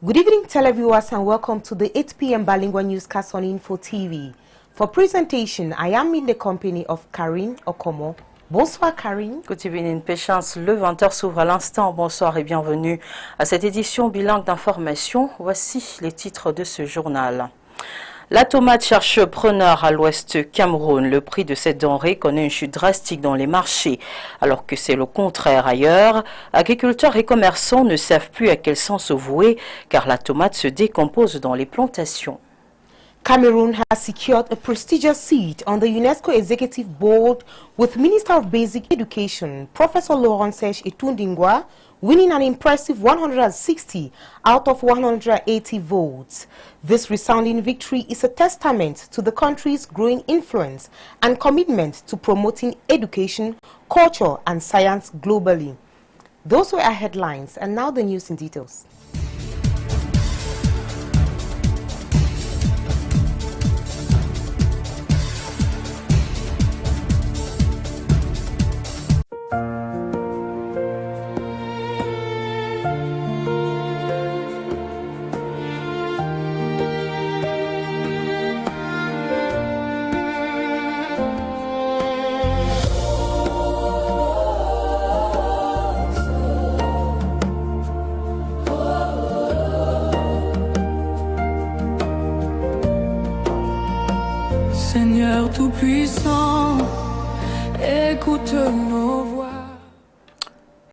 Good evening, televiewers, and welcome to the 8 p.m. bilingual newscast on Info TV. For presentation, I am in the company of Karine Okomo. Bonsoir Karine. Good evening, Patience. Le 20h s'ouvre à l'instant. Bonsoir et bienvenue à cette édition bilingue d'information. Voici les titres de ce journal. La tomate cherche preneur à l'ouest Cameroun. Le prix de cette denrée connaît une chute drastique dans les marchés, alors que c'est le contraire ailleurs. Agriculteurs et commerçants ne savent plus à quel sens se vouer, car la tomate se décompose dans les plantations. Cameroon has secured a prestigious seat on the UNESCO Executive Board with Minister of Basic Education, Professor Lawrence Etundingwa, winning an impressive 160 out of 180 votes. This resounding victory is a testament to the country's growing influence and commitment to promoting education, culture, and science globally. Those were our headlines, and now the news in details. Seigneur tout-puissant, écoute nos voix.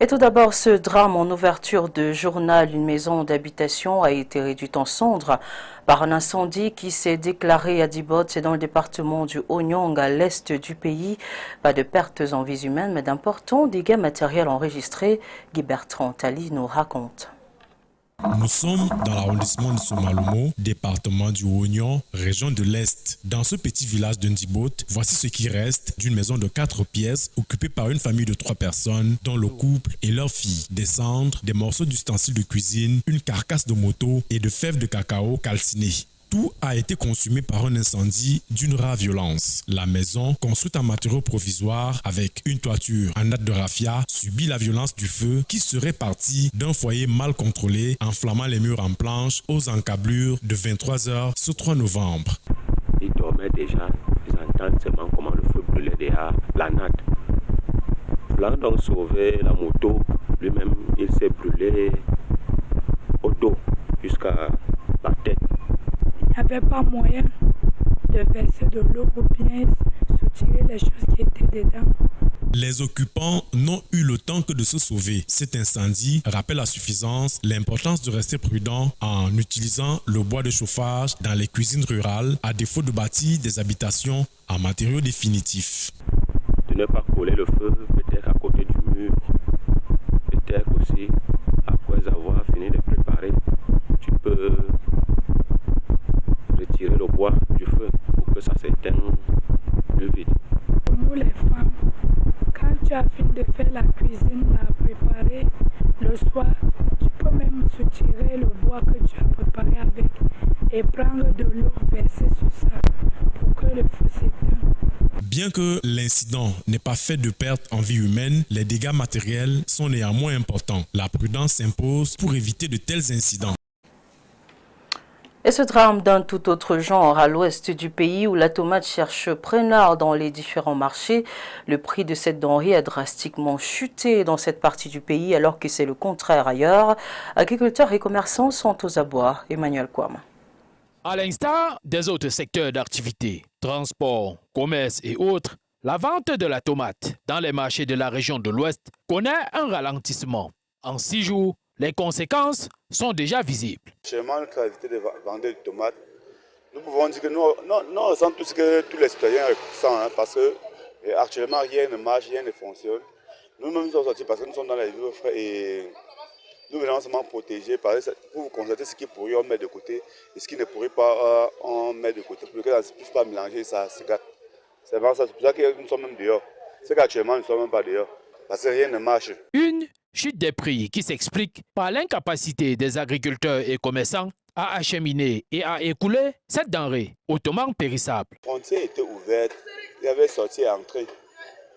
Et tout d'abord, ce drame en ouverture de journal, une maison d'habitation a été réduite en cendres par un incendie qui s'est déclaré à Dibot, c'est dans le département du Haut-Nyang, à l'est du pays. Pas de pertes en vies humaines, mais d'importants dégâts matériels enregistrés. Guy Bertrand Tali nous raconte. Nous sommes dans l'arrondissement de Somalomo, département du Haut-Nyang, région de l'Est. Dans ce petit village de Ndibot, voici ce qui reste d'une maison de 4 pièces occupée par une famille de 3 personnes, dont le couple et leur fille. Des cendres, des morceaux d'ustensiles de cuisine, une carcasse de moto et de fèves de cacao calcinées. Tout a été consumé par un incendie d'une rare violence. La maison, construite en matériaux provisoires avec une toiture en natte de raffia, subit la violence du feu qui serait parti d'un foyer mal contrôlé, enflammant les murs en planches aux encablures de 23h ce 3 novembre. Ils dormaient déjà, ils entendent seulement comment le feu brûlait déjà la natte. Voulant donc sauver la moto, lui-même il s'est brûlé au dos jusqu'à la tête. Il n'y avait pas moyen de verser de l'eau pour bien soutirer les choses qui étaient dedans. Les occupants n'ont eu le temps que de se sauver. Cet incendie rappelle à suffisance l'importance de rester prudent en utilisant le bois de chauffage dans les cuisines rurales, à défaut de bâtir des habitations en matériaux définitifs. De ne pas coller le feu, peut-être à côté du mur, peut-être aussi après avoir fini de préparer, tu peux retirer le bois du feu pour que ça s'éteigne plus vite. Pour nous les femmes, quand tu as fini de faire la cuisine, à préparer le soir, tu peux même soutirer le bois que tu as préparé avec et prendre de l'eau, verser sur ça pour que le feu s'éteigne. Bien que l'incident n'ait pas fait de pertes en vie humaine, les dégâts matériels sont néanmoins importants. La prudence s'impose pour éviter de tels incidents. Et ce drame d'un tout autre genre à l'ouest du pays où la tomate cherche preneur dans les différents marchés. Le prix de cette denrée a drastiquement chuté dans cette partie du pays alors que c'est le contraire ailleurs. Agriculteurs et commerçants sont aux abois. Emmanuel Kouam. À l'instar des autres secteurs d'activité, transport, commerce et autres, la vente de la tomate dans les marchés de la région de l'Ouest connaît un ralentissement. En 6 jours, les conséquences sont déjà visibles. Actuellement, notre activité de vente de tomates, nous pouvons dire que nous ressentons tout ce que tous les citoyens ressentent, parce que actuellement rien ne marche, rien ne fonctionne. Nous-mêmes nous sommes sortis parce que nous sommes dans les vivres frais et nous venons seulement protéger pour vous constater ce qui pourrit, on met de côté et ce qui ne pourrit pas, on met de côté pour que ça ne puisse pas mélanger, ça se gâte. C'est pour ça que nous sommes même dehors. C'est qu'actuellement nous ne sommes même pas dehors parce que rien ne marche. Une chute des prix qui s'explique par l'incapacité des agriculteurs et commerçants à acheminer et à écouler cette denrée hautement périssable. La frontière était ouverte, il y avait sorti et entrée.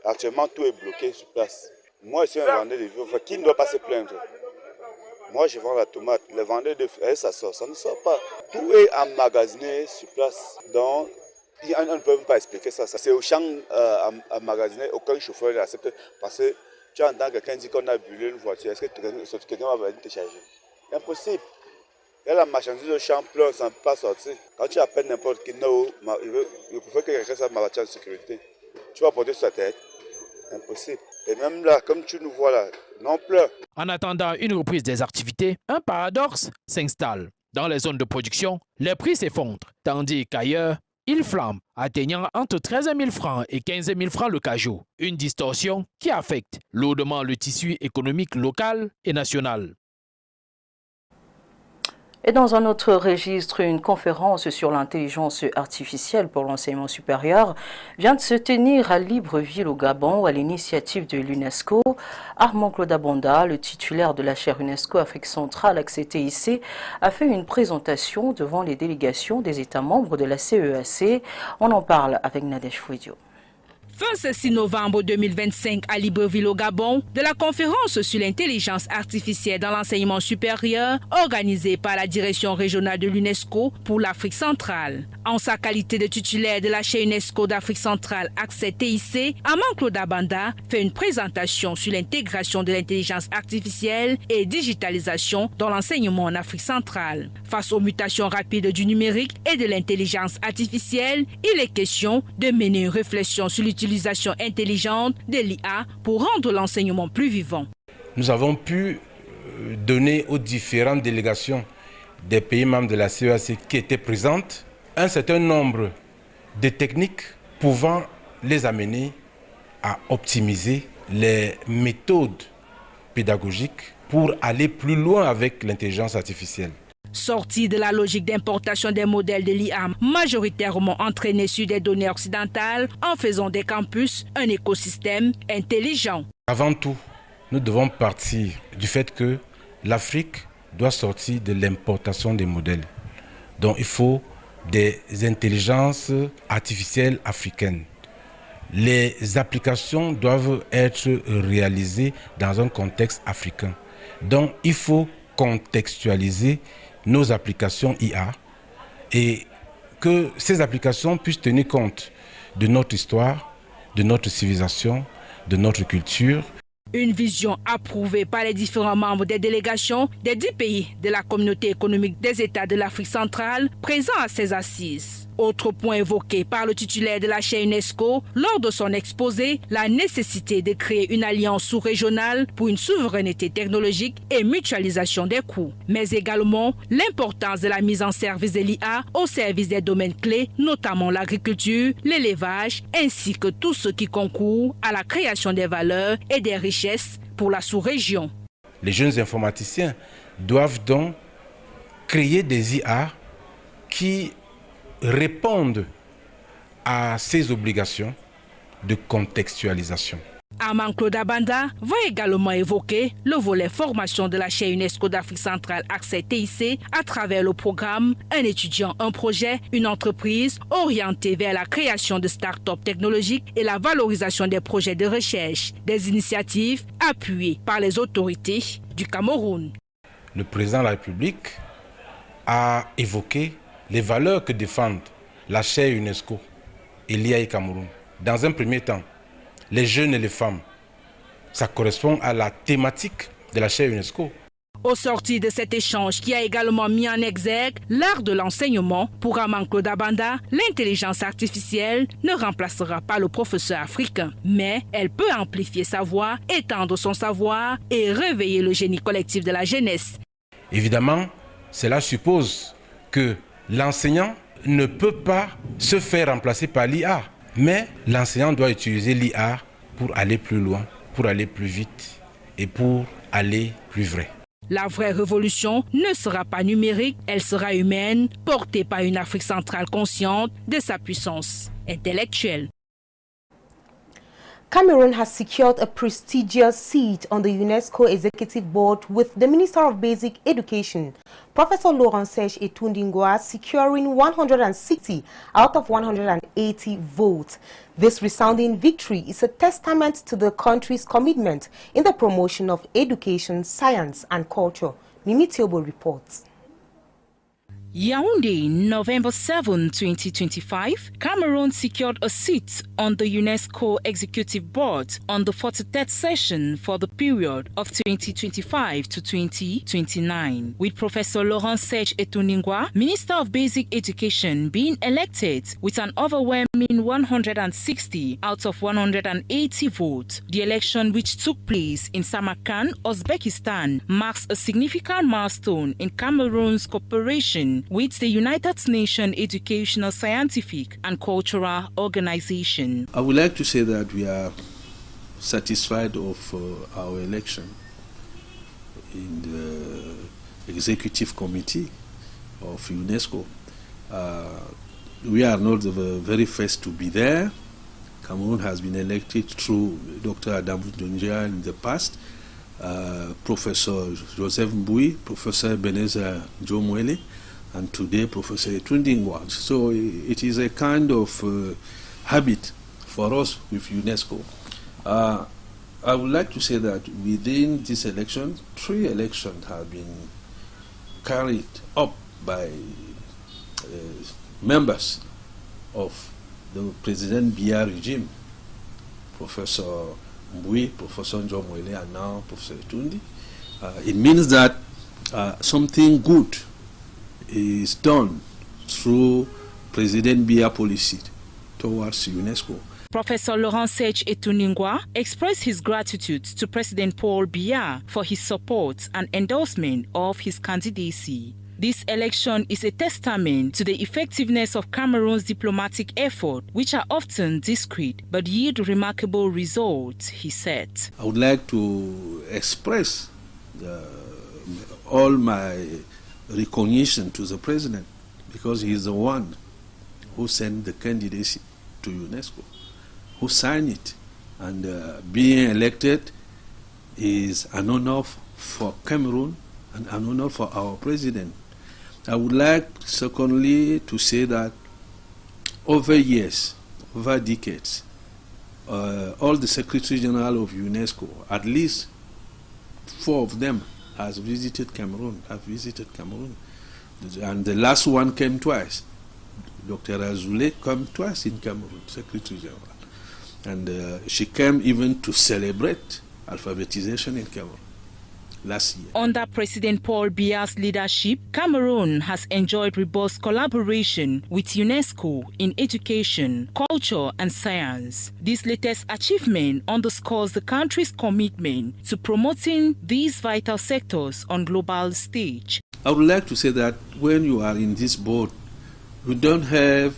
Actuellement, tout est bloqué sur place. Moi, je suis un vendeur de vivres qui ne doit pas se plaindre. Moi, je vends la tomate. Les vendeurs de fruits, ça sort. Ça ne sort pas. Tout est emmagasiné sur place. Donc, on ne peut même pas expliquer ça. C'est au champ emmagasiné. Aucun chauffeur n'accepte. Parce que tu entends quelqu'un dire qu'on a brûlé une voiture. Est-ce que quelqu'un va venir te charger? Impossible. Et la marchandise au champ pleure, ça ne peut pas sortir. Quand tu appelles n'importe qui, non, il faut que quelqu'un soit ma voiture en sécurité. Tu vas porter sur ta tête. Impossible. Et même là, comme tu nous vois là, non pleure. En attendant une reprise des activités, un paradoxe s'installe. Dans les zones de production, les prix s'effondrent, tandis qu'ailleurs, ils flambent, atteignant entre 13 000 francs et 15 000 francs le cajou. Une distorsion qui affecte lourdement le tissu économique local et national. Et dans un autre registre, une conférence sur l'intelligence artificielle pour l'enseignement supérieur vient de se tenir à Libreville au Gabon à l'initiative de l'UNESCO. Armand Claude Abonda, le titulaire de la chaire UNESCO Afrique centrale accès TIC, a fait une présentation devant les délégations des États membres de la CEAC. On en parle avec Nadège Fouidio. Fin ce 6 novembre 2025 à Libreville au Gabon, de la conférence sur l'intelligence artificielle dans l'enseignement supérieur organisée par la direction régionale de l'UNESCO pour l'Afrique centrale. En sa qualité de titulaire de la chaire UNESCO d'Afrique centrale accès TIC, Armand Claude Abanda fait une présentation sur l'intégration de l'intelligence artificielle et digitalisation dans l'enseignement en Afrique centrale. Face aux mutations rapides du numérique et de l'intelligence artificielle, il est question de mener une réflexion sur l'utilisation intelligente de l'IA pour rendre l'enseignement plus vivant. Nous avons pu donner aux différentes délégations des pays membres de la CEAC qui étaient présentes un certain nombre de techniques pouvant les amener à optimiser les méthodes pédagogiques pour aller plus loin avec l'intelligence artificielle. Sorti de la logique d'importation des modèles de l'IA majoritairement entraînés sur des données occidentales en faisant des campus un écosystème intelligent. Avant tout, nous devons partir du fait que l'Afrique doit sortir de l'importation des modèles. Donc il faut des intelligences artificielles africaines. Les applications doivent être réalisées dans un contexte africain. Donc il faut contextualiser nos applications IA et que ces applications puissent tenir compte de notre histoire, de notre civilisation, de notre culture. Une vision approuvée par les différents membres des délégations des 10 pays de la communauté économique des États de l'Afrique centrale présents à ces assises. Autre point évoqué par le titulaire de la chaire UNESCO lors de son exposé, la nécessité de créer une alliance sous-régionale pour une souveraineté technologique et mutualisation des coûts, mais également l'importance de la mise en service de l'IA au service des domaines clés, notamment l'agriculture, l'élevage, ainsi que tout ce qui concourt à la création des valeurs et des richesses pour la sous-région. Les jeunes informaticiens doivent donc créer des IA qui répondent à ces obligations de contextualisation. Armand Claude Abanda va également évoquer le volet formation de la chaire UNESCO d'Afrique centrale accès TIC à travers le programme Un étudiant, un projet, une entreprise orientée vers la création de start-up technologiques et la valorisation des projets de recherche, des initiatives appuyées par les autorités du Cameroun. Le président de la République a évoqué les valeurs que défendent la chaire UNESCO et l'IA Cameroun. Dans un premier temps, les jeunes et les femmes, ça correspond à la thématique de la chaire UNESCO. Au sortir de cet échange qui a également mis en exergue l'art de l'enseignement, pour Armand Claude Abanda, l'intelligence artificielle ne remplacera pas le professeur africain, mais elle peut amplifier sa voix, étendre son savoir et réveiller le génie collectif de la jeunesse. Évidemment, cela suppose que l'enseignant ne peut pas se faire remplacer par l'IA, mais l'enseignant doit utiliser l'IA pour aller plus loin, pour aller plus vite et pour aller plus vrai. La vraie révolution ne sera pas numérique, elle sera humaine, portée par une Afrique centrale consciente de sa puissance intellectuelle. Cameroon has secured a prestigious seat on the UNESCO Executive Board with the Minister of Basic Education, Professor Serge Etundingwa, securing 160 out of 180 votes. This resounding victory is a testament to the country's commitment in the promotion of education, science and culture. Mimi Tiobo reports. Yaoundé, November 7, 2025, Cameroon secured a seat on the UNESCO Executive Board on the 43rd session for the period of 2025 to 2029, with Professor Laurent Serge Etuningwa, Minister of Basic Education, being elected with an overwhelming 160 out of 180 votes. The election, which took place in Samarkand, Uzbekistan, marks a significant milestone in Cameroon's cooperation with the United Nations Educational, Scientific and Cultural Organization. I would like to say that we are satisfied of our election in the Executive Committee of UNESCO. We are not the very first to be there. Cameroon has been elected through Dr. Ndian in the past, Professor Joseph Mbui, Professor Beneza Jomwele, and today Professor Etundingwa. So it is a kind of habit for us with UNESCO. I would like to say that within this election, 3 elections have been carried up by members of the President Biya regime, Professor Mbui, Professor Njomwele, and now Professor Etundi. It means that something good is done through President Biya policy towards UNESCO. Professor Laurent Serge Etuningwa expressed his gratitude to President Paul Biya for his support and endorsement of his candidacy. This election is a testament to the effectiveness of Cameroon's diplomatic effort, which are often discreet but yield remarkable results, he said. I would like to express all my recognition to the President, because he is the one who sent the candidacy to UNESCO, who signed it, and being elected is an honor for Cameroon and an honor for our President. I would like, secondly, to say that over years, over decades, all the Secretary General of UNESCO, at least 4 of them, have visited Cameroon. And the last one came twice. Dr. Azoulay came twice in Cameroon, Secretary General. And she came even to celebrate alphabetization in Cameroon last year. Under President Paul Biya's leadership, Cameroon has enjoyed robust collaboration with UNESCO in education, culture and science. This latest achievement underscores the country's commitment to promoting these vital sectors on global stage. I would like to say that when you are in this board, you don't have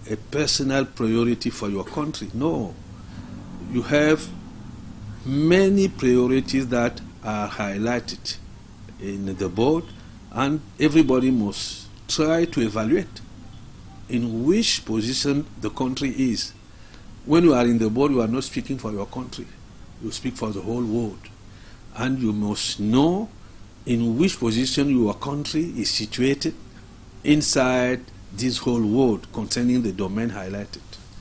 a personal priority for your country. No. You have many priorities that are highlighted in the board, and everybody must try to evaluate in which position the country is. When you are in the board, you are not speaking for your country. You speak for the whole world. And you must know in which position your country is situated inside this whole world concerning the domain highlighted.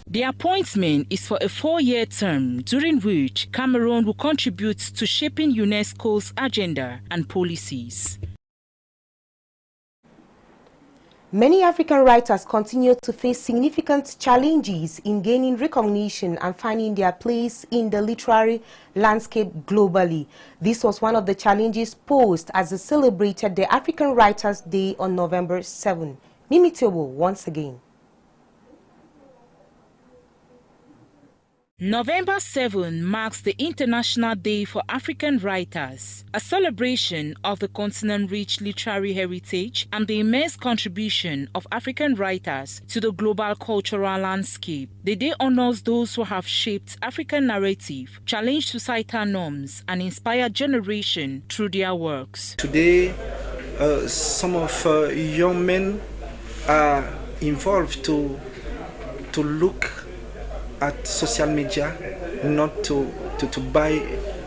The appointment is for a 4-year term, during which Cameroon will contribute to shaping UNESCO's agenda and policies. Many African writers continue to face significant challenges in gaining recognition and finding their place in the literary landscape globally. This was one of the challenges posed as they celebrated the African Writers' Day on November 7. Mimi Tiobo once again. November 7 marks the International Day for African Writers, a celebration of the continent's rich literary heritage and the immense contribution of African writers to the global cultural landscape. The day honors those who have shaped African narrative, challenged societal norms, and inspired generations through their works. Today, some of young men are involved to look at social media, not to buy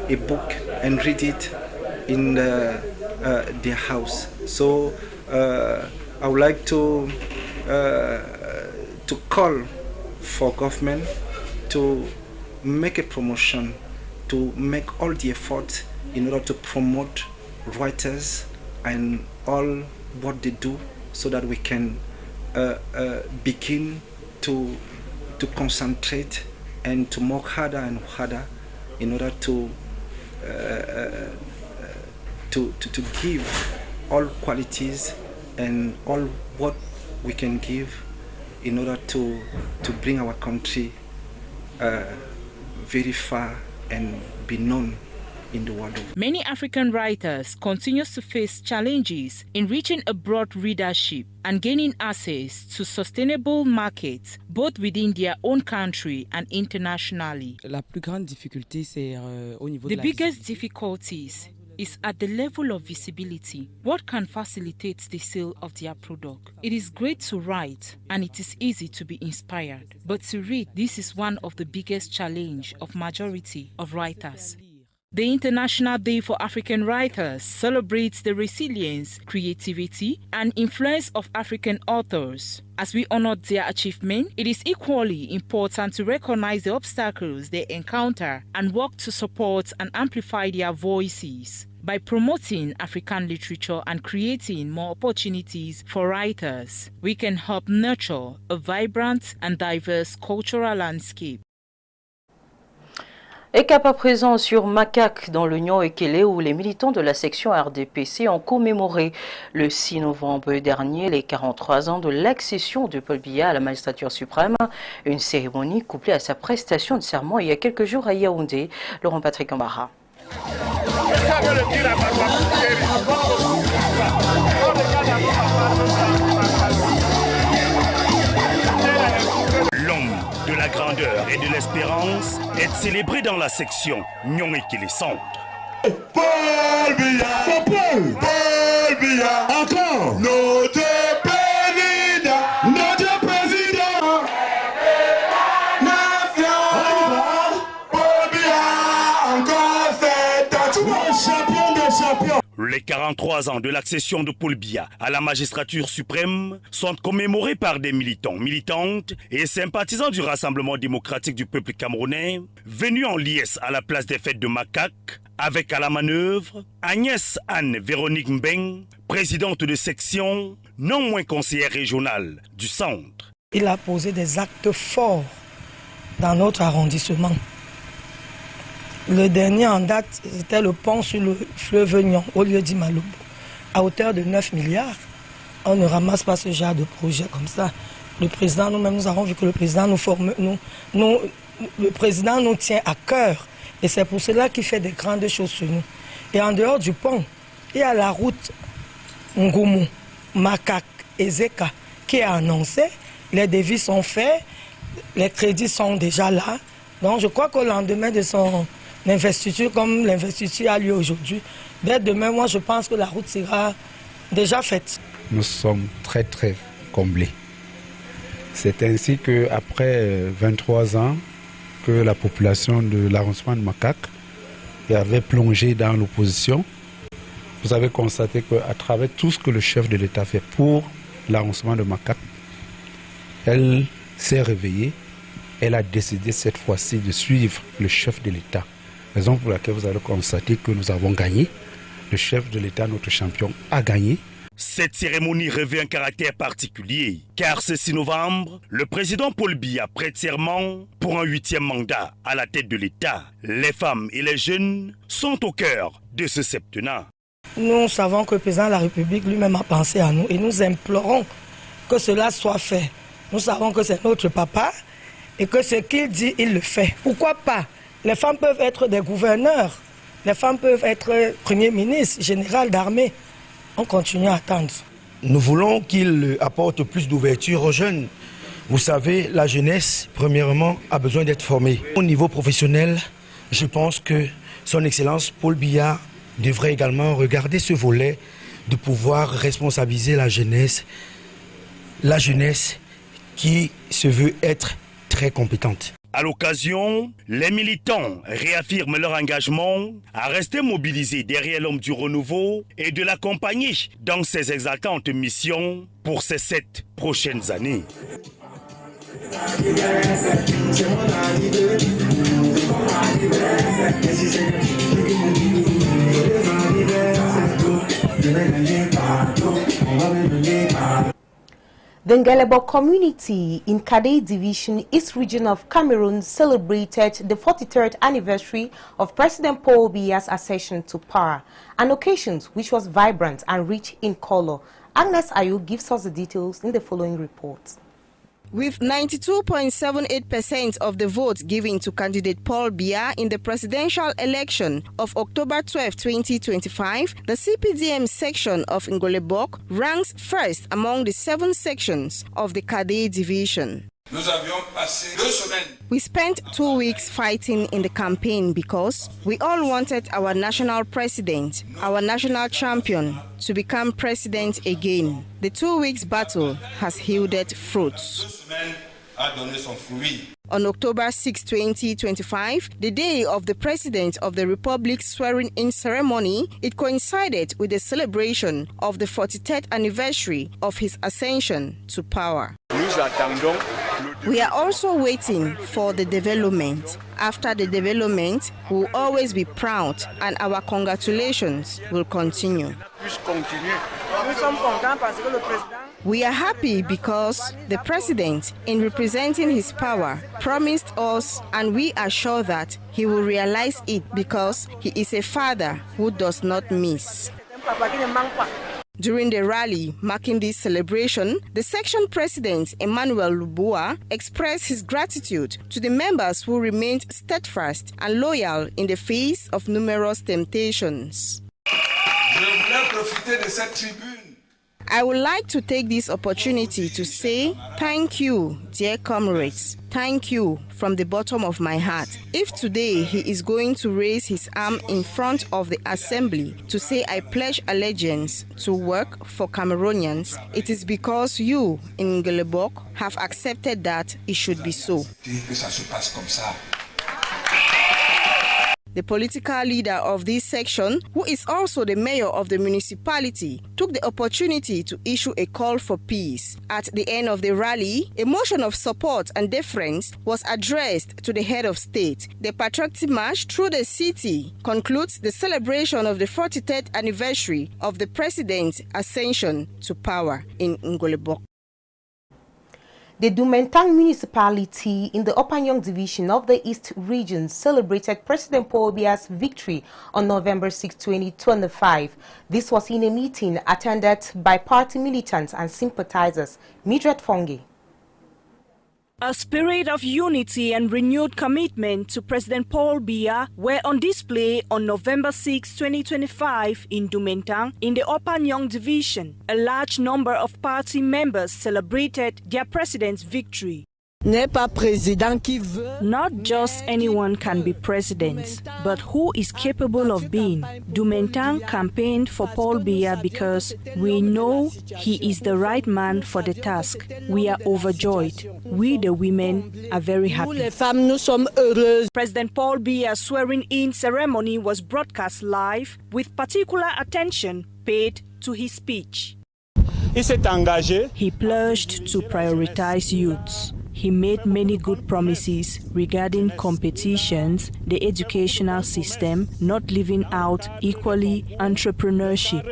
a book and read it in their house. So I would like to call for government to make a promotion, to make all the effort in order to promote writers and all what they do, so that we can begin to concentrate and to work harder and harder in order to give all qualities and all what we can give in order to bring our country very far and be known in the world. Many African writers continue to face challenges in reaching a broad readership and gaining access to sustainable markets, both within their own country and internationally. La plus grande difficulté, c'est au niveau de la The biggest difficulties is at the level of visibility. What can facilitate the sale of their product? It is great to write and it is easy to be inspired, but to read, this is one of the biggest challenge of majority of writers. The International Day for African Writers celebrates the resilience, creativity, and influence of African authors. As we honor their achievement, it is equally important to recognize the obstacles they encounter and work to support and amplify their voices. By promoting African literature and creating more opportunities for writers, we can help nurture a vibrant and diverse cultural landscape. Et cap à présent sur Macaque dans l'Union Ekele où les militants de la section RDPC ont commémoré le 6 novembre dernier les 43 ans de l'accession de Paul Biya à la magistrature suprême. Une cérémonie couplée à sa prestation de serment il y a quelques jours à Yaoundé. Laurent Patrick Ambara. De la grandeur et de l'espérance est célébré dans la section Nyon Ekele Centre. Paul Biya, Paul Biya, encore notre président, notre président, nation. Paul Biya, encore c'est un champion des champions. Les 43 ans de l'accession de Paul Biya à la magistrature suprême sont commémorés par des militants, militantes et sympathisants du Rassemblement démocratique du peuple camerounais, venus en liesse à la place des fêtes de Macaque, avec à la manœuvre Agnès Anne-Véronique Mbeng, présidente de section, non moins conseillère régionale du centre. Il a posé des actes forts dans notre arrondissement. Le dernier en date, c'était le pont sur le fleuve Ndian, au lieu d'Imalobo, à hauteur de 9 milliards. On ne ramasse pas ce genre de projet comme ça. Le président, nous-mêmes, nous avons vu que le président le président nous tient à cœur. Et c'est pour cela qu'il fait des grandes choses sur nous. Et en dehors du pont, il y a la route Ngoumou, Macaque et Zeka qui est annoncée. Les devis sont faits, les crédits sont déjà là. Donc je crois qu'au lendemain de son investiture, comme l'investiture a lieu aujourd'hui, dès demain, moi je pense que la route sera déjà faite. Nous sommes très comblés. C'est ainsi qu'après 23 ans que la population de l'arrondissement de Macaque avait plongé dans l'opposition, vous avez constaté qu'à travers tout ce que le chef de l'État fait pour l'arrondissement de Macaque, elle s'est réveillée, elle a décidé cette fois-ci de suivre le chef de l'État. Raison pour laquelle vous allez constater que nous avons gagné. Le chef de l'État, notre champion, a gagné. Cette cérémonie revêt un caractère particulier, car ce 6 novembre, le président Paul Biya prête serment pour un 8e mandat à la tête de l'État. Les femmes et les jeunes sont au cœur de ce septennat. Nous savons que le président de la République lui-même a pensé à nous et nous implorons que cela soit fait. Nous savons que c'est notre papa et que ce qu'il dit, il le fait. Pourquoi pas? Les femmes peuvent être des gouverneurs, les femmes peuvent être premiers ministres, généraux d'armée. On continue à attendre. Nous voulons qu'il apporte plus d'ouverture aux jeunes. Vous savez, la jeunesse, premièrement, a besoin d'être formée. Au niveau professionnel, je pense que son Excellence Paul Biya devrait également regarder ce volet de pouvoir responsabiliser la jeunesse qui se veut être très compétente. À l'occasion, les militants réaffirment leur engagement à rester mobilisés derrière l'homme du renouveau et de l'accompagner dans ses exaltantes missions pour ces 7 prochaines années. The Ngelebo community in Kadey Division, East Region of Cameroon, celebrated the 43rd anniversary of President Paul Biya's accession to power, an occasion which was vibrant and rich in color. Agnes Ayu gives us the details in the following report. With 92.78% of the votes given to candidate Paul Biya in the presidential election of October 12, 2025, the CPDM section of Ngolebok ranks first among the 7 sections of the Kadey division. We spent 2 weeks fighting in the campaign because we all wanted our national president, our national champion, to become president again. The 2 weeks battle has yielded fruits. On October 6, 2025, the day of the President of the Republic's swearing-in ceremony, it coincided with the celebration of the 43rd anniversary of his ascension to power. We are also waiting for the development. After the development, we will always be proud and our congratulations will continue. We are happy because the President, in representing his power, promised us, and we are sure that he will realize it because he is a father who does not miss. During the rally marking this celebration, the section president, Emmanuel Lubua, expressed his gratitude to the members who remained steadfast and loyal in the face of numerous temptations. I would like to take this opportunity to say thank you, dear comrades. Thank you from the bottom of my heart. If today he is going to raise his arm in front of the assembly to say I pledge allegiance to work for Cameroonians, it is because you in Ngelebok have accepted that it should be so. The political leader of this section, who is also the mayor of the municipality, took the opportunity to issue a call for peace. At the end of the rally, a motion of support and deference was addressed to the head of state. The patriotic march through the city concludes the celebration of the 43rd anniversary of the president's ascension to power in Ngolebok. The Doumaintang municipality in the Upanyong division of the East region celebrated President Paul Biya's victory on November 6, 2025. This was in a meeting attended by party militants and sympathizers. Mildred Fonge. A spirit of unity and renewed commitment to President Paul Biya were on display on November 6, 2025 in Doumaintang in the Upanyong division. A large number of party members celebrated their president's victory. Not just anyone can be president, but who is capable of being. Doumaintang campaigned for Paul Biya because we know he is the right man for the task. We are overjoyed. We, the women, are very happy. President Paul Biya's swearing-in ceremony was broadcast live with particular attention paid to his speech. He pledged to prioritize youths. He made many good promises regarding competitions, the educational system, not leaving out equally entrepreneurship.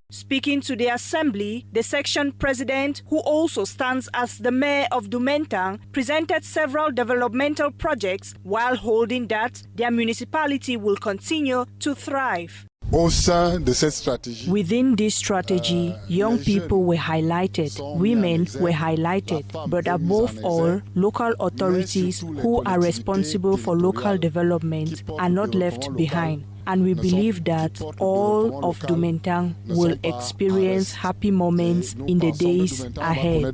Speaking to the assembly, the section president, who also stands as the mayor of Doumaintang, presented several developmental projects while holding that their municipality will continue to thrive. Within this strategy, young people were highlighted, women were highlighted, but above all, local authorities who are responsible for local development are not left behind. And we believe that all of Doumaintang will experience happy moments in the days ahead.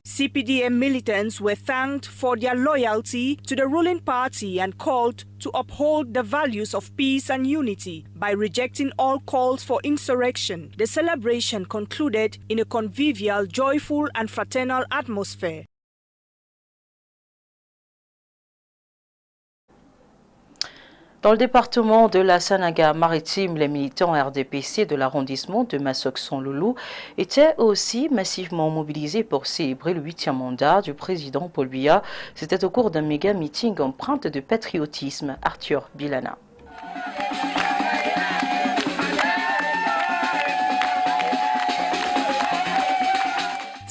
CPDM militants were thanked for their loyalty to the ruling party and called to uphold the values of peace and unity by rejecting all calls for insurrection. The celebration concluded in a convivial, joyful and fraternal atmosphere. Dans le département de la Sanaga-Maritime, les militants RDPC de l'arrondissement de Massock-Son-Loulou étaient aussi massivement mobilisés pour célébrer le 8e mandat du président Paul Biya. C'était au cours d'un méga meeting empreinte de patriotisme. Arthur Bilana.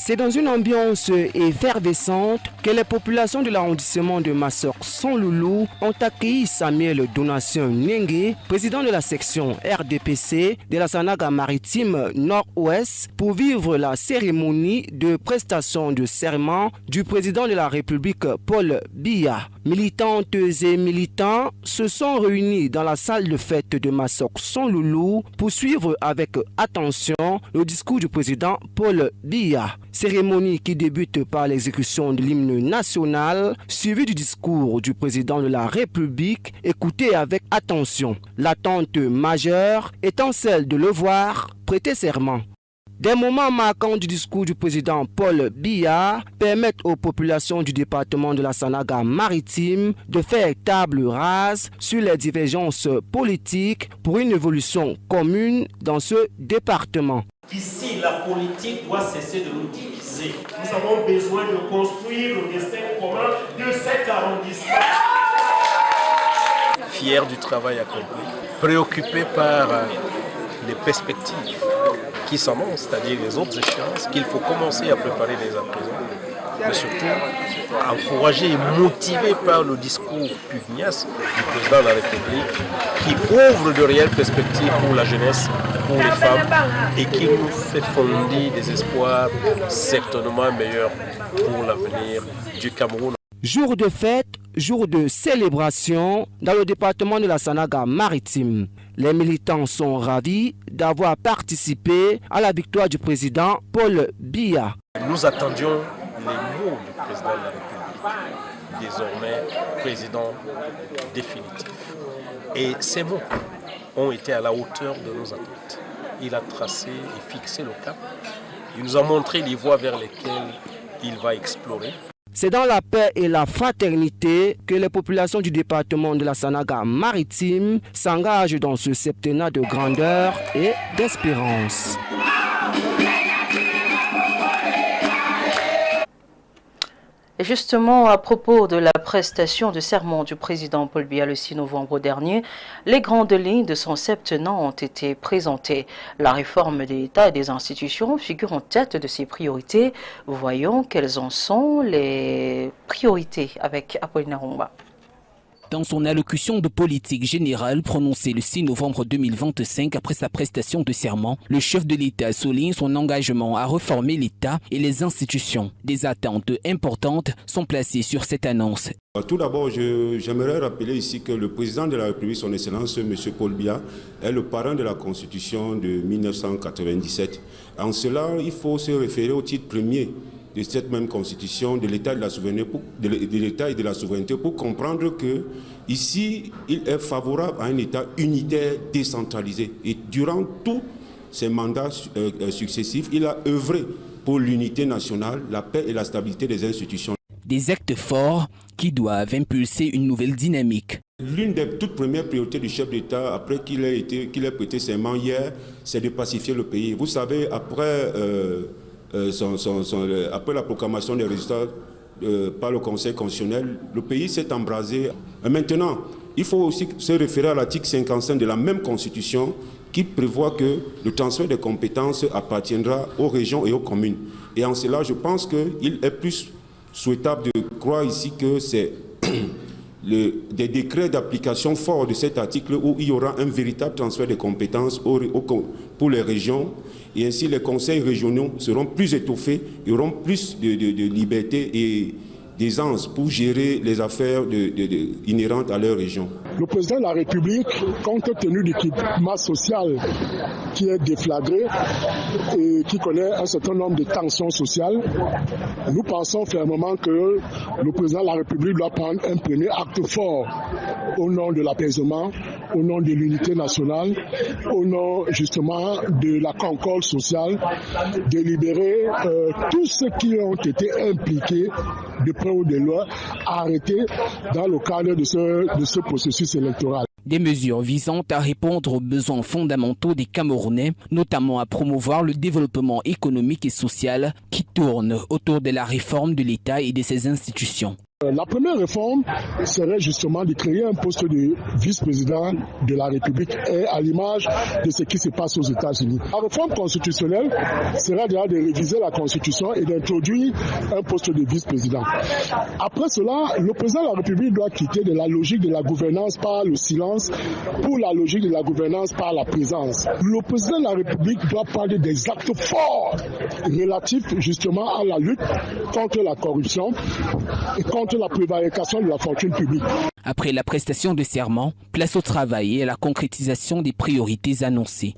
C'est dans une ambiance effervescente que les populations de l'arrondissement de Masok-Son-Loulou ont accueilli Samuel Donatien Nengue, président de la section RDPC de la Sanaga maritime Nord-Ouest, pour vivre la cérémonie de prestation de serment du président de la République Paul Biya. Militantes et militants se sont réunis dans la salle de fête de Masok-Son-Loulou pour suivre avec attention le discours du président Paul Biya. Cérémonie qui débute par l'exécution de l'hymne national, suivi du discours du président de la République, écouté avec attention. L'attente majeure étant celle de le voir prêter serment. Des moments marquants du discours du président Paul Biya permettent aux populations du département de la Sanaga maritime de faire table rase sur les divergences politiques pour une évolution commune dans ce département. Ici, la politique doit cesser de nous diviser. Nous avons besoin de construire le destin commun de cet arrondissement. Fier du travail accompli, préoccupé par les perspectives qui s'annoncent, c'est-à-dire les autres échéances qu'il faut commencer à préparer dès à présent, mais surtout encouragé et motivé par le discours pugnace du président de la République qui ouvre de réelles perspectives pour la jeunesse, pour les femmes et qui nous fait fonder des espoirs certainement meilleurs pour l'avenir du Cameroun. Jour de fête, jour de célébration dans le département de la Sanaga maritime. Les militants sont ravis d'avoir participé à la victoire du président Paul Biya. Nous attendions les mots du président de la République, désormais président définitif. Et ces mots ont été à la hauteur de nos attentes. Il a tracé et fixé le cap. Il nous a montré les voies vers lesquelles il va explorer. C'est dans la paix et la fraternité que les populations du département de la Sanaga maritime s'engagent dans ce septennat de grandeur et d'espérance. Et justement, à propos de la prestation de serment du président Paul Biya le 6 novembre dernier, les grandes lignes de son septennat ont été présentées. La réforme de l'État et des institutions figure en tête de ses priorités. Voyons quelles en sont les priorités avec Apollinaire Romba. Dans son allocution de politique générale prononcée le 6 novembre 2025 après sa prestation de serment, le chef de l'État souligne son engagement à réformer l'État et les institutions. Des attentes importantes sont placées sur cette annonce. Tout d'abord, j'aimerais rappeler ici que le président de la République, son Excellence, M. Paul Biya, est le parrain de la Constitution de 1997. En cela, il faut se référer au titre premier de cette même constitution de l'État et de la souveraineté pour comprendre que ici il est favorable à un État unitaire décentralisé et durant tous ses mandats successifs il a œuvré pour l'unité nationale, la paix et la stabilité des institutions. Des actes forts qui doivent impulser une nouvelle dynamique. L'une des toutes premières priorités du chef d'État après qu'il ait prêté serment hier, c'est de pacifier le pays. Vous savez, après la proclamation des résultats par le Conseil constitutionnel, le pays s'est embrasé. Maintenant, il faut aussi se référer à l'article 55 de la même Constitution qui prévoit que le transfert des compétences appartiendra aux régions et aux communes. Et en cela, je pense qu'il est plus souhaitable de croire ici que c'est des décrets d'application forts de cet article où il y aura un véritable transfert de compétences pour les régions. Et ainsi, les conseils régionaux seront plus étoffés, ils auront plus de liberté et d'aisance pour gérer les affaires inhérentes à leur région. Le président de la République, compte tenu du climat social qui est déflagré et qui connaît un certain nombre de tensions sociales, nous pensons fermement que le président de la République doit prendre un premier acte fort au nom de l'apaisement, au nom de l'unité nationale, au nom justement de la concorde sociale, de libérer tous ceux qui ont été impliqués de près ou de loin, arrêtés dans le cadre de ce processus électoral. Des mesures visant à répondre aux besoins fondamentaux des Camerounais, notamment à promouvoir le développement économique et social qui tourne autour de la réforme de l'État et de ses institutions. La première réforme serait justement de créer un poste de vice-président de la République et à l'image de ce qui se passe aux États-Unis. La réforme constitutionnelle sera déjà de réviser la Constitution et d'introduire un poste de vice-président. Après cela, le président de la République doit quitter de la logique de la gouvernance par le silence pour la logique de la gouvernance par la présence. Le président de la République doit parler des actes forts relatifs justement à la lutte contre la corruption et contre la prévarication de la fortune publique. Après la prestation de serment, place au travail et à la concrétisation des priorités annoncées.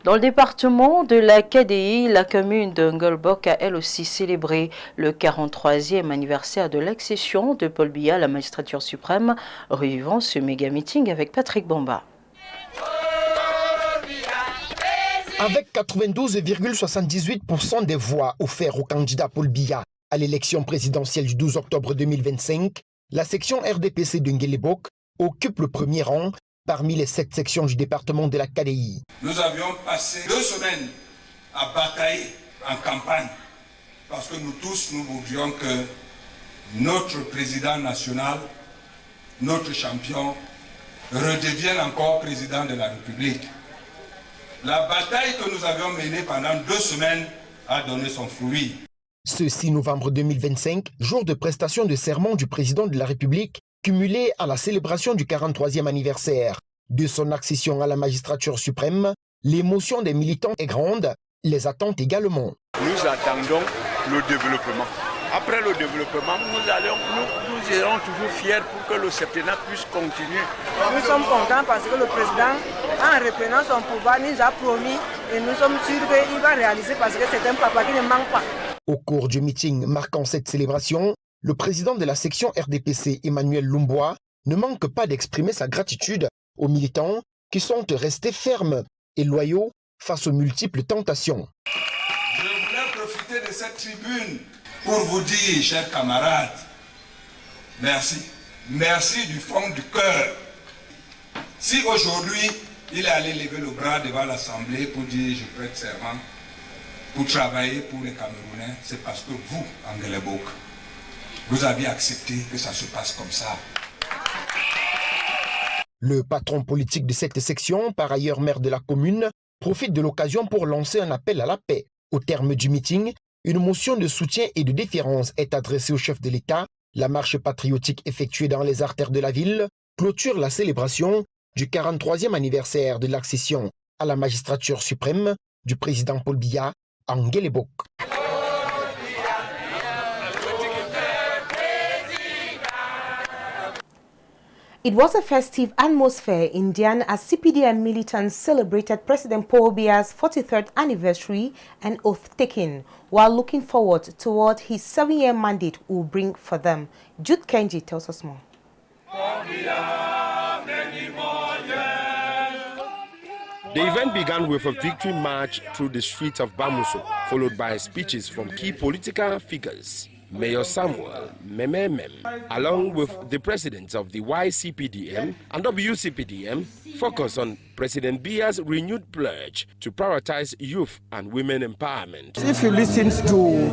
Dans le département de la Kadey, la commune de Ngolbok a elle aussi célébré le 43e anniversaire de l'accession de Paul Biya à la magistrature suprême, revivant ce méga meeting avec Patrick Bamba. Avec 92,78% des voix offertes au candidat Paul Biya à l'élection présidentielle du 12 octobre 2025, la section RDPC de Ngolbok occupe le premier rang parmi les 7 sections du département de la Kadey. Nous avions passé 2 semaines à batailler en campagne parce que nous tous, nous voudrions que notre président national, notre champion, redevienne encore président de la République. La bataille que nous avions menée pendant 2 semaines a donné son fruit. Ce 6 novembre 2025, jour de prestation de serment du président de la République, cumulé à la célébration du 43e anniversaire de son accession à la magistrature suprême, l'émotion des militants est grande, les attentes également. Nous attendons le développement. Après le développement, nous serons toujours fiers pour que le septennat puisse continuer. Nous sommes contents parce que le président, en reprenant son pouvoir, nous a promis et nous sommes sûrs qu'il va réaliser parce que c'est un papa qui ne manque pas. Au cours du meeting marquant cette célébration, le président de la section RDPC, Emmanuel Lumbois, ne manque pas d'exprimer sa gratitude aux militants qui sont restés fermes et loyaux face aux multiples tentations. Je voulais profiter de cette tribune pour vous dire, chers camarades, merci. Merci du fond du cœur. Si aujourd'hui, il est allé lever le bras devant l'Assemblée pour dire je prête serment pour travailler pour les Camerounais, c'est parce que vous, Ngolbok, vous aviez accepté que ça se passe comme ça. Le patron politique de cette section, par ailleurs maire de la commune, profite de l'occasion pour lancer un appel à la paix. Au terme du meeting, une motion de soutien et de déférence est adressée au chef de l'État. La marche patriotique effectuée dans les artères de la ville clôture la célébration du 43e anniversaire de l'accession à la magistrature suprême du président Paul Biya à Ngolbok. It was a festive atmosphere in Ndian as CPDM militants celebrated President Paul Biya's 43rd anniversary and oath-taking, while looking forward toward his 7-year mandate will bring for them. Jude Kenji tells us more. The event began with a victory march through the streets of Bamuso, followed by speeches from key political figures. Mayor Samuel Mememem, along with the presidents of the YCPDM and WCPDM, focused on President Biya's renewed pledge to prioritize youth and women empowerment. If you listen to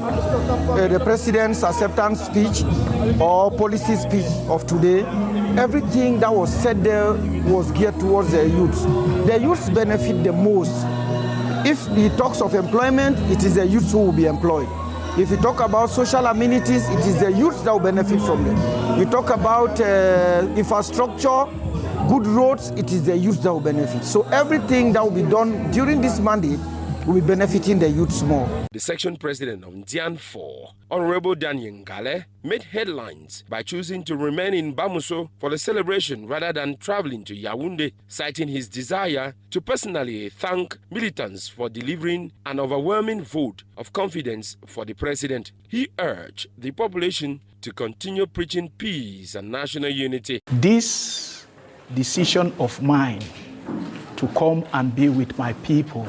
the president's acceptance speech or policy speech of today, everything that was said there was geared towards the youth. The youth benefit the most. If he talks of employment, it is the youth who will be employed. If you talk about social amenities, it is the youth that will benefit from them. You talk about infrastructure, good roads, it is the youth that will benefit. So everything that will be done during this mandate will be benefiting the youths more. The section president of Ndian 4, Honorable Daniel Ngale, made headlines by choosing to remain in Bamuso for the celebration rather than traveling to Yaoundé, citing his desire to personally thank militants for delivering an overwhelming vote of confidence for the president. He urged the population to continue preaching peace and national unity. This decision of mine to come and be with my people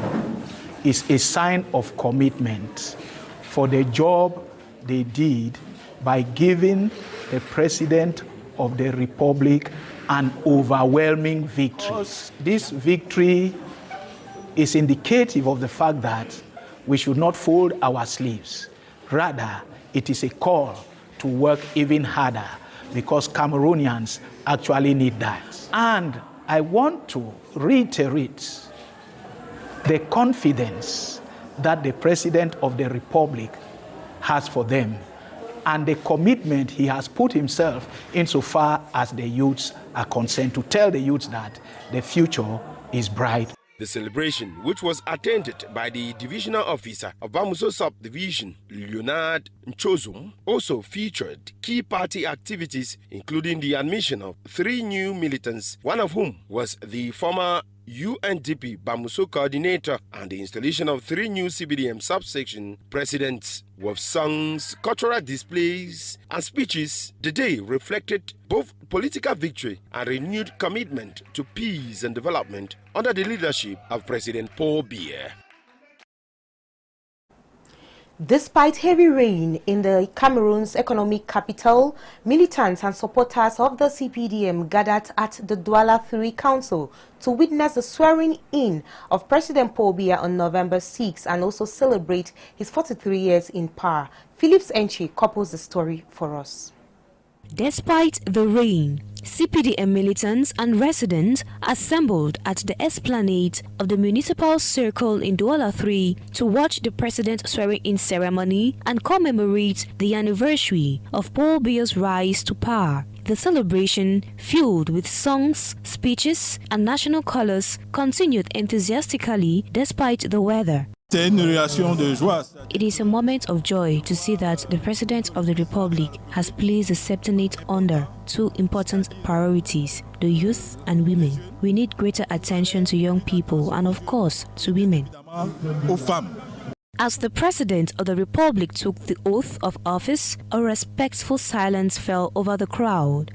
is a sign of commitment for the job they did by giving the President of the Republic an overwhelming victory. This victory is indicative of the fact that we should not fold our sleeves. Rather, it is a call to to work even harder because Cameroonians actually need that. And I want to reiterate the confidence that the President of the Republic has for them and the commitment he has put himself insofar as the youths are concerned, to tell the youths that the future is bright. The celebration, which was attended by the divisional officer of Bamuso subdivision, Leonard Nchozum, also featured key party activities, including the admission of 3 new militants, one of whom was the former UNDP Bamuso coordinator, and the installation of 3 new CBDM subsection presidents. With songs, cultural displays, and speeches, the day reflected both political victory and renewed commitment to peace and development under the leadership of President Paul Biya. Despite heavy rain in the Cameroon's economic capital, militants and supporters of the CPDM gathered at the Douala 3 Council to witness the swearing-in of President Paul Biya on November 6 and also celebrate his 43 years in power. Phillips Enchi couples the story for us. Despite the rain, CPDM militants and residents assembled at the esplanade of the municipal circle in Douala 3 to watch the president swearing-in ceremony and commemorate the anniversary of Paul Biya's rise to power. The celebration, filled with songs, speeches, and national colors, continued enthusiastically despite the weather. It is a moment of joy to see that the President of the Republic has placed the Septenate under 2 important priorities, the youth and women. We need greater attention to young people and, of course, to women. As the President of the Republic took the oath of office, a respectful silence fell over the crowd.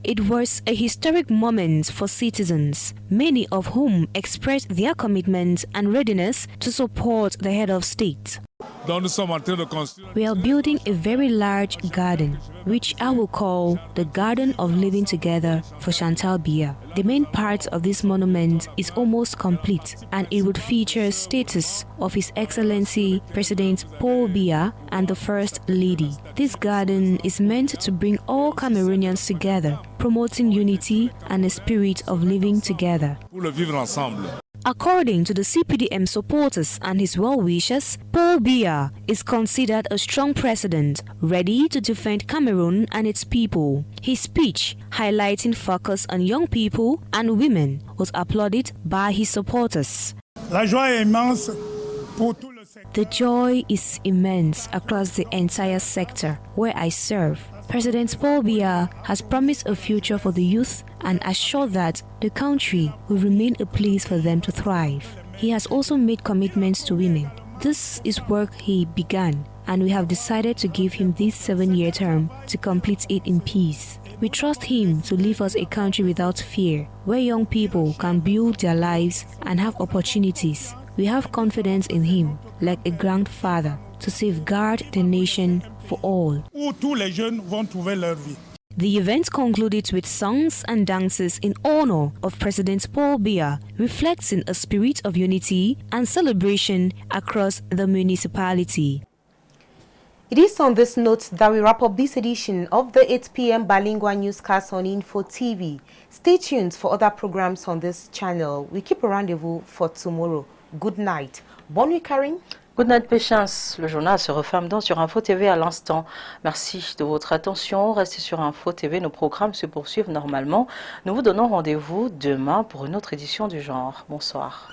It was a historic moment for citizens, many of whom expressed their commitment and readiness to support the head of state. We are building a very large garden, which I will call the Garden of Living Together for Chantal Biya. The main part of this monument is almost complete, and it would feature statues of His Excellency President Paul Biya and the First Lady. This garden is meant to bring all Cameroonians together, promoting unity and a spirit of living together. According to the CPDM supporters and his well-wishers, Paul Biya is considered a strong president, ready to defend Cameroon and its people. His speech, highlighting focus on young people and women, was applauded by his supporters. The joy is immense across the entire sector where I serve. President Paul Biya has promised a future for the youth and assured that the country will remain a place for them to thrive. He has also made commitments to women. This is work he began, and we have decided to give him this 7-year term to complete it in peace. We trust him to leave us a country without fear, where young people can build their lives and have opportunities. We have confidence in him, like a grandfather, to safeguard the nation for all. The event concluded with songs and dances in honor of President Paul Biya, reflecting a spirit of unity and celebration across the municipality. It is on this note that we wrap up this edition of the 8 p.m. bilingual newscast on Info TV. Stay tuned for other programs on this channel. We keep a rendezvous for tomorrow. Good night. Bonne nuit, Karine. Good night, Péchance. Le journal se referme donc sur Info TV à l'instant. Merci de votre attention. Restez sur Info TV. Nos programmes se poursuivent normalement. Nous vous donnons rendez-vous demain pour une autre édition du genre. Bonsoir.